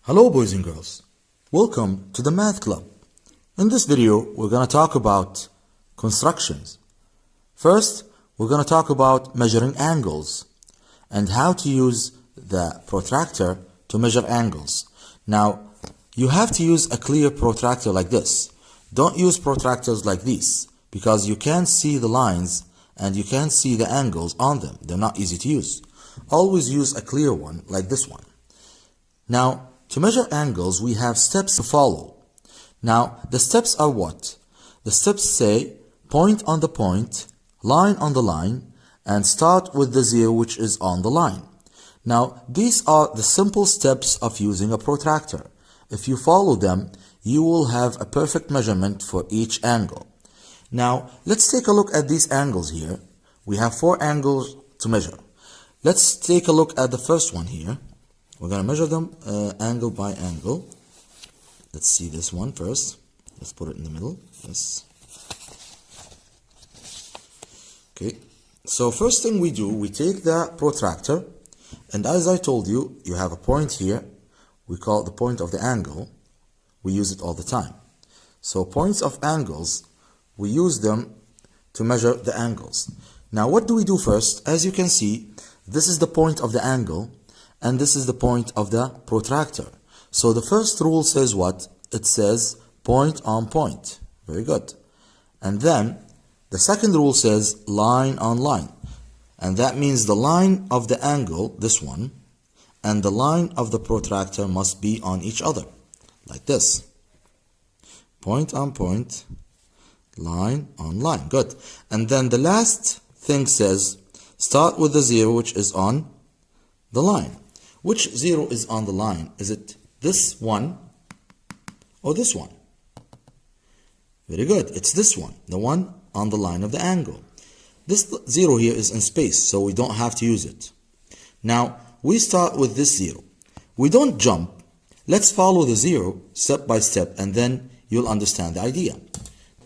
Hello boys and girls, welcome to the Math Club. In this video we're going to talk about constructions. First we're going to talk about measuring angles and how to use the protractor to measure angles. Now you have to use a clear protractor like this. Don't use protractors like these because you can't see the lines and you can't see the angles on them. They're not easy to use. Always use a clear one like this one. Now to measure angles, we have steps to follow. Now, the steps are what? The steps say, point on the point, line on the line, and start with the zero which is on the line. Now, these are the simple steps of using a protractor. If you follow them, you will have a perfect measurement for each angle. Now, let's take a look at these angles here. We have 4 angles to measure. Let's take a look at the first one here. We're going to measure them angle by angle. Let's see this one first. Let's put it in the middle. Yes. Okay. So first thing we do, we take the protractor. And as I told you, you have a point here. We call it the point of the angle. We use it all the time. So points of angles, we use them to measure the angles. Now what do we do first? As you can see, this is the point of the angle. And this is the point of the protractor. So the first rule says what? It says point on point. Very good. And then the second rule says line on line. And that means the line of the angle, this one, and the line of the protractor must be on each other. Like this. Point on point, line on line. Good. And then the last thing says start with the zero which is on the line. Which zero is on the line? Is it this one or this one? Very good. It's this one, the one on the line of the angle. This zero here is in space, so we don't have to use it. Now, we start with this zero. We don't jump. Let's follow the zero step by step, and then you'll understand the idea.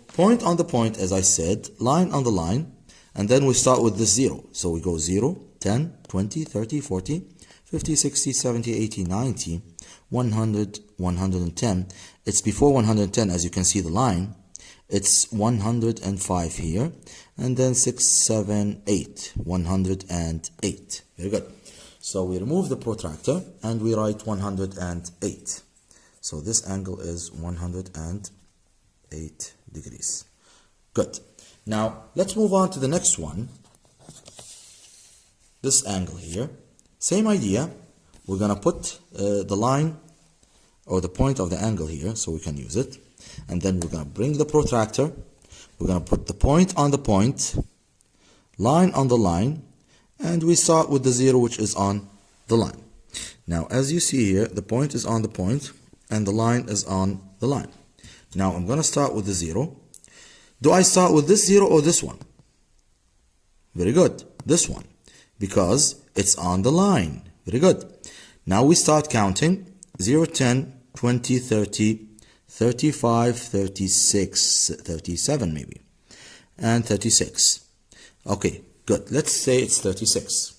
Point on the point, as I said, line on the line, and then we start with this zero. So we go 0, 10, 20, 30, 40, 50, 60, 70, 80, 90, 100, 110. It's before 110, as you can see the line. It's 105 here. And then 6, 7, 8. 108. Very good. So we remove the protractor and we write 108. So this angle is 108 degrees. Good. Now, let's move on to the next one. This angle here. Same idea, we're going to put the line or the point of the angle here so we can use it. And then we're going to bring the protractor. We're going to put the point on the point, line on the line, and we start with the zero which is on the line. Now, as you see here, the point is on the point and the line is on the line. Now, I'm going to start with the zero. Do I start with this zero or this one? Very good, this one. Because it's on the line. Very good. Now we start counting 0, 10, 20, 30, 35, 36, 37 maybe, and 36. Okay, good. Let's say it's 36.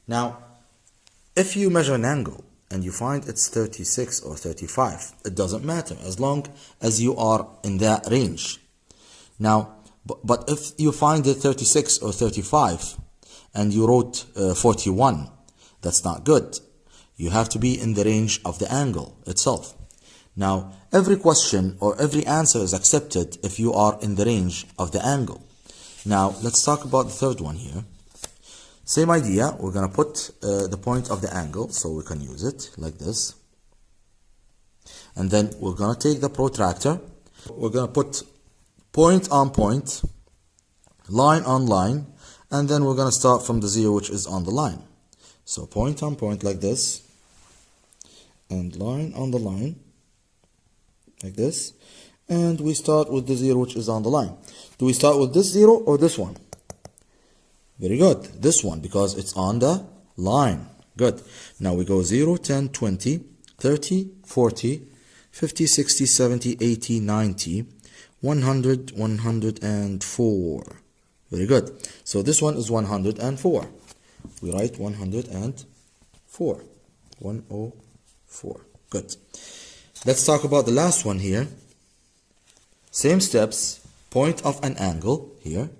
Now, if you measure an angle and you find it's 36 or 35, it doesn't matter as long as you are in that range. Now, but if you find it 36 or 35, and you wrote 41, that's not good. You have to be in the range of the angle itself. Now, every question or every answer is accepted if you are in the range of the angle. Now, let's talk about the third one here. Same idea, we're going to put the point of the angle so we can use it like this. And then we're going to take the protractor. We're going to put point on point, line on line, and then we're going to start from the zero which is on the line. So point on point like this. And line on the line. Like this. And we start with the zero which is on the line. Do we start with this zero or this one? Very good. This one because it's on the line. Good. Now we go 0, 10, 20, 30, 40, 50, 60, 70, 80, 90, 100, 104. Very good. So this one is 104. We write 104. 104. Good. Let's talk about the last one here. Same steps, point of an angle here.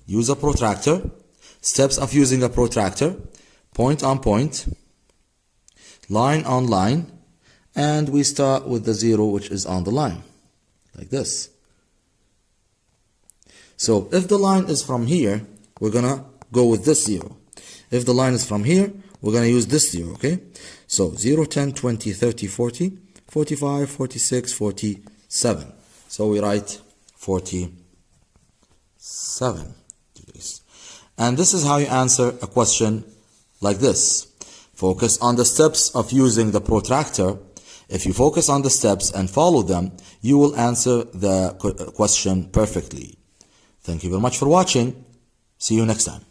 Use a protractor. Steps of using a protractor. Point on point. Line on line. And we start with the 0 which is on the line. Like this. So if the line is from here, we're going to go with this 0. If the line is from here, we're going to use this 0, okay? So 0, 10, 20, 30, 40, 45, 46, 47. So we write 47 degrees. And this is how you answer a question like this. Focus on the steps of using the protractor. If you focus on the steps and follow them, you will answer the question perfectly. Thank you very much for watching. See you next time.